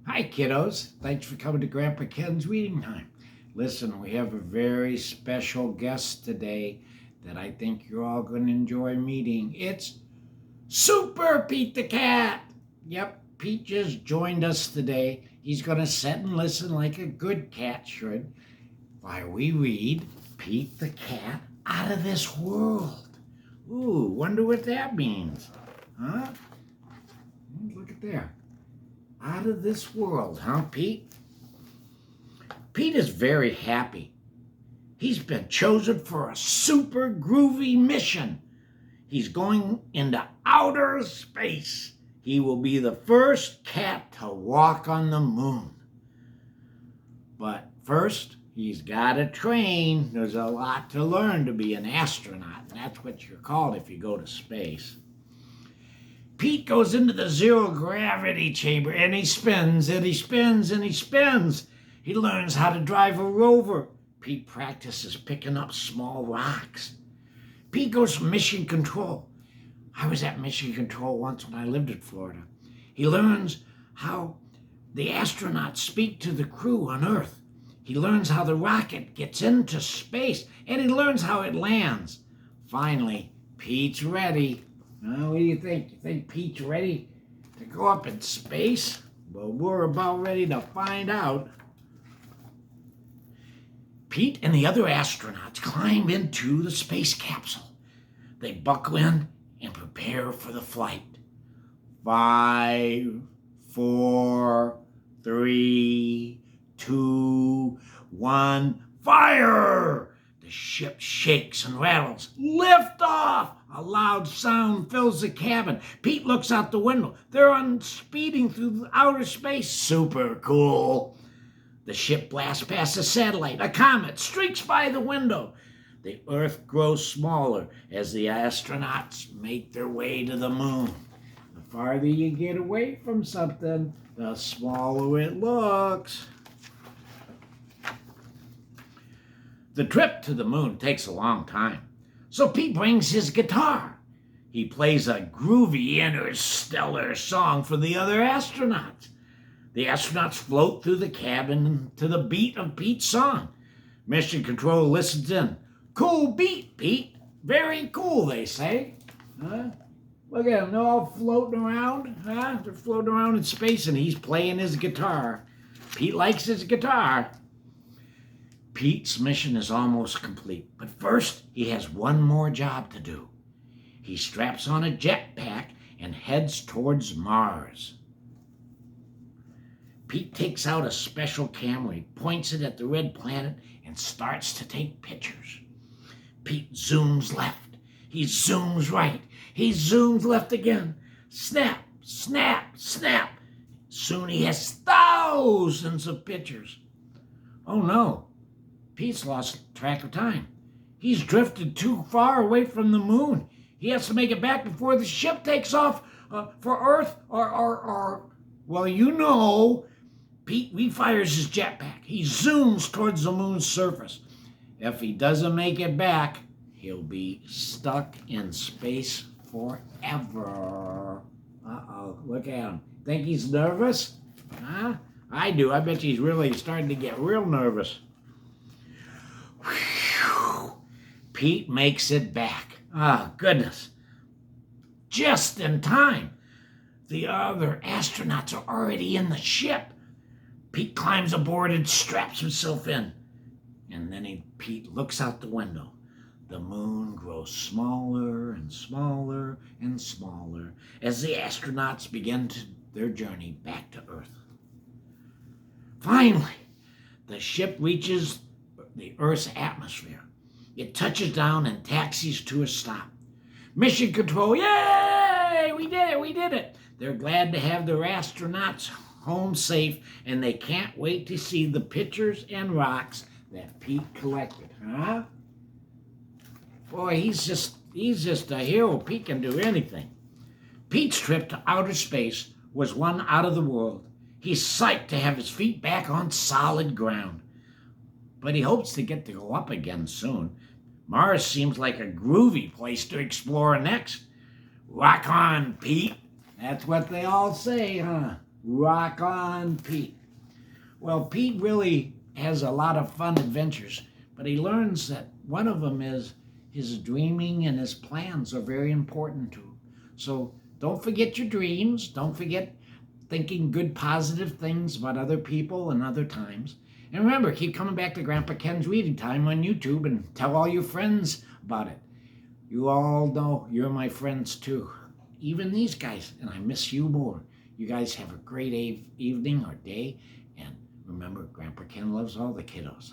Hi, kiddos. Thanks for coming to Grandpa Ken's Reading Time. Listen, we have a very special guest today that I think you're all going to enjoy meeting. It's Super Pete the Cat. Yep, Pete just joined us today. He's going to sit and listen like a good cat should while we read Pete the Cat Out of This World. Ooh, wonder what that means. Huh? Look at there. Out of this world, huh, Pete? Pete is very happy. He's been chosen for a super groovy mission. He's going into outer space. He will be the first cat to walk on the moon. But first, he's got to train. There's a lot to learn to be an astronaut, and that's what you're called if you go to space. Pete goes into the zero gravity chamber and he spins and he spins and he spins. He learns how to drive a rover. Pete practices picking up small rocks. Pete goes to mission control. I was at mission control once when I lived in Florida. He learns how the astronauts speak to the crew on Earth. He learns how the rocket gets into space and he learns how it lands. Finally, Pete's ready. What do you think? You think Pete's ready to go up in space? Well, we're about ready to find out. Pete and the other astronauts climb into the space capsule. They buckle in and prepare for the flight. 5, 4, 3, 2, 1, fire! The ship shakes and rattles. Lift off! A loud sound fills the cabin. Pete looks out the window. They're speeding through outer space. Super cool. The ship blasts past a satellite. A comet streaks by the window. The Earth grows smaller as the astronauts make their way to the moon. The farther you get away from something, the smaller it looks. The trip to the moon takes a long time. So Pete brings his guitar. He plays a groovy interstellar song for the other astronauts. The astronauts float through the cabin to the beat of Pete's song. Mission Control listens in. Cool beat, Pete. Very cool, they say. Huh? Look at them, they're all floating around. Huh? They're floating around in space and he's playing his guitar. Pete likes his guitar. Pete's mission is almost complete, but first he has one more job to do. He straps on a jetpack and heads towards Mars. Pete takes out a special camera, he points it at the red planet and starts to take pictures. Pete zooms left, he zooms right, he zooms left again. Snap, snap, snap. Soon he has thousands of pictures. Oh no. Pete's lost track of time. He's drifted too far away from the moon. He has to make it back before the ship takes off for Earth well, you know. Pete refires his jetpack. He zooms towards the moon's surface. If he doesn't make it back, he'll be stuck in space forever. Uh-oh, look at him. Think he's nervous? Huh? I do. I bet he's really starting to get real nervous. Whew. Pete makes it back. Oh, goodness. Just in time. The other astronauts are already in the ship. Pete climbs aboard and straps himself in. And then Pete looks out the window. The moon grows smaller and smaller and smaller as the astronauts begin their journey back to Earth. Finally, the ship reaches the Earth's atmosphere. It touches down and taxis to a stop. Mission Control, yay! We did it. They're glad to have their astronauts home safe, and they can't wait to see the pictures and rocks that Pete collected, huh? Boy, he's just a hero. Pete can do anything. Pete's trip to outer space was one out of the world. He's psyched to have his feet back on solid ground. But he hopes to get to go up again soon. Mars seems like a groovy place to explore next. Rock on, Pete. That's what they all say, huh? Rock on, Pete. Well, Pete really has a lot of fun adventures, but he learns that one of them is his dreaming and his plans are very important to him. So don't forget your dreams. Don't forget thinking good, positive things about other people and other times. And remember, keep coming back to Grandpa Ken's Reading Time on YouTube and tell all your friends about it. You all know you're my friends too. Even these guys, and I miss you more. You guys have a great evening or day, and remember, Grandpa Ken loves all the kiddos.